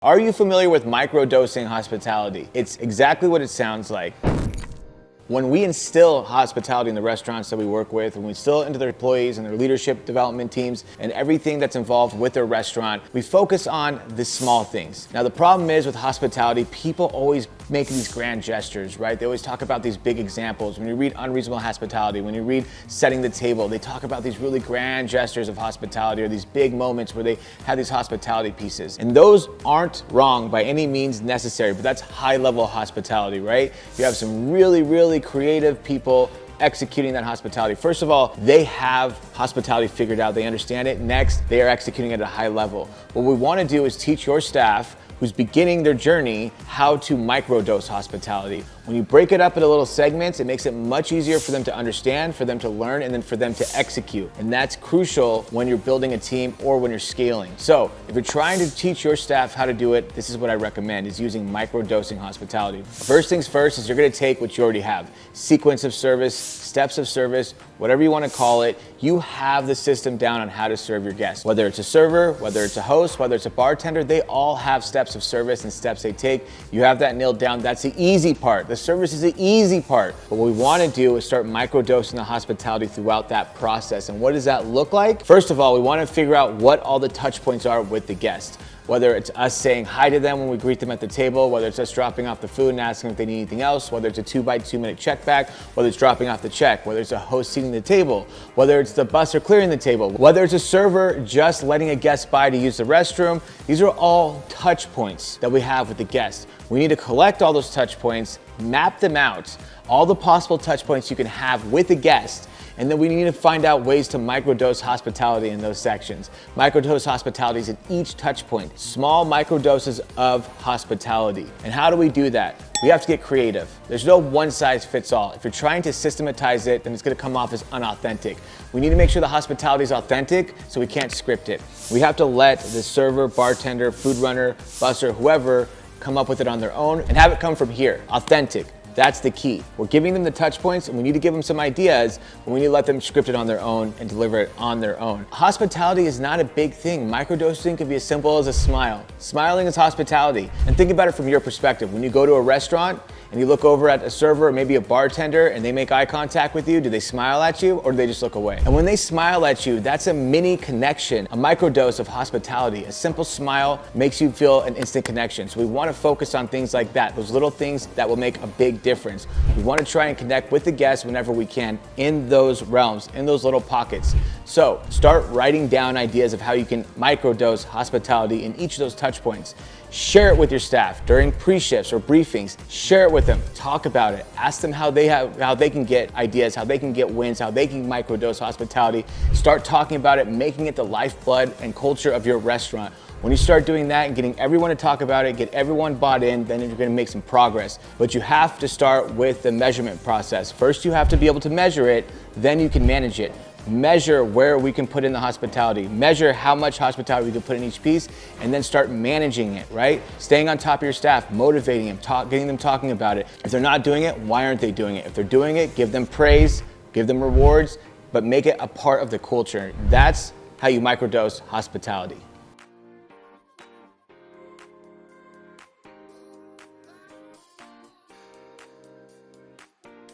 Are you familiar with microdosing hospitality? It's exactly what it sounds like. When we instill hospitality in the restaurants that we work with, when we instill it into their employees and their leadership development teams and everything that's involved with their restaurant, we focus on the small things. Now, the problem is with hospitality, people always make these grand gestures, right? They always talk about these big examples. When you read Unreasonable Hospitality, when you read Setting the Table, they talk about these really grand gestures of hospitality or these big moments where they have these hospitality pieces. And those aren't wrong by any means necessary, but that's high-level hospitality, right? You have some really creative people executing that hospitality. First of all, they have hospitality figured out. They understand it. Next, they are executing it at a high level. What we want to do is teach your staff who's beginning their journey how to microdose hospitality. When you break it up into little segments, it makes it much easier for them to understand, for them to learn, and then for them to execute. And that's crucial when you're building a team or when you're scaling. So if you're trying to teach your staff how to do it, this is what I recommend, is using microdosing hospitality. First things first is you're gonna take what you already have. Sequence of service, steps of service, whatever you wanna call it, you have the system down on how to serve your guests. Whether it's a server, whether it's a host, whether it's a bartender, they all have steps of service and steps they take. You have that nailed down. That's the easy part. The service is the easy part. But what we want to do is start microdosing the hospitality throughout that process. And what does that look like? First of all, we want to figure out what all the touch points are with the guest. Whether it's us saying hi to them when we greet them at the table, whether it's us dropping off the food and asking if they need anything else, whether it's a 2x2 minute check back, whether it's dropping off the check, whether it's a host seating the table, whether it's the busser clearing the table, whether it's a server just letting a guest by to use the restroom. These are all touch points that we have with the guest. We need to collect all those touch points, map them out, all the possible touch points you can have with a guest. And then we need to find out ways to microdose hospitality in those sections. Microdose hospitality is at each touch point, small microdoses of hospitality. And how do we do that? We have to get creative. There's no one size fits all. If you're trying to systematize it, then it's gonna come off as unauthentic. We need to make sure the hospitality is authentic, so we can't script it. We have to let the server, bartender, food runner, busser, whoever, come up with it on their own and have it come from here, authentic. That's the key. We're giving them the touch points and we need to give them some ideas, but we need to let them script it on their own and deliver it on their own. Hospitality is not a big thing. Microdosing can be as simple as a smile. Smiling is hospitality. And think about it from your perspective. When you go to a restaurant and you look over at a server or maybe a bartender and they make eye contact with you, do they smile at you or do they just look away? And when they smile at you, that's a mini connection, a microdose of hospitality. A simple smile makes you feel an instant connection. So we want to focus on things like that, those little things that will make a big difference. We want to try and connect with the guests whenever we can in those realms, in those little pockets. So start writing down ideas of how you can microdose hospitality in each of those touch points. Share it with your staff during pre-shifts or briefings. Share it with them. Talk about it. Ask them how they can get ideas, how they can get wins, how they can microdose hospitality. Start talking about it, making it the lifeblood and culture of your restaurant. When you start doing that and getting everyone to talk about it, get everyone bought in, then you're gonna make some progress. But you have to start with the measurement process. First, you have to be able to measure it, then you can manage it. Measure where we can put in the hospitality, measure how much hospitality we can put in each piece, and then start managing it, right? Staying on top of your staff, motivating them, getting them talking about it. If they're not doing it, why aren't they doing it? If they're doing it, give them praise, give them rewards, but make it a part of the culture. That's how you microdose hospitality.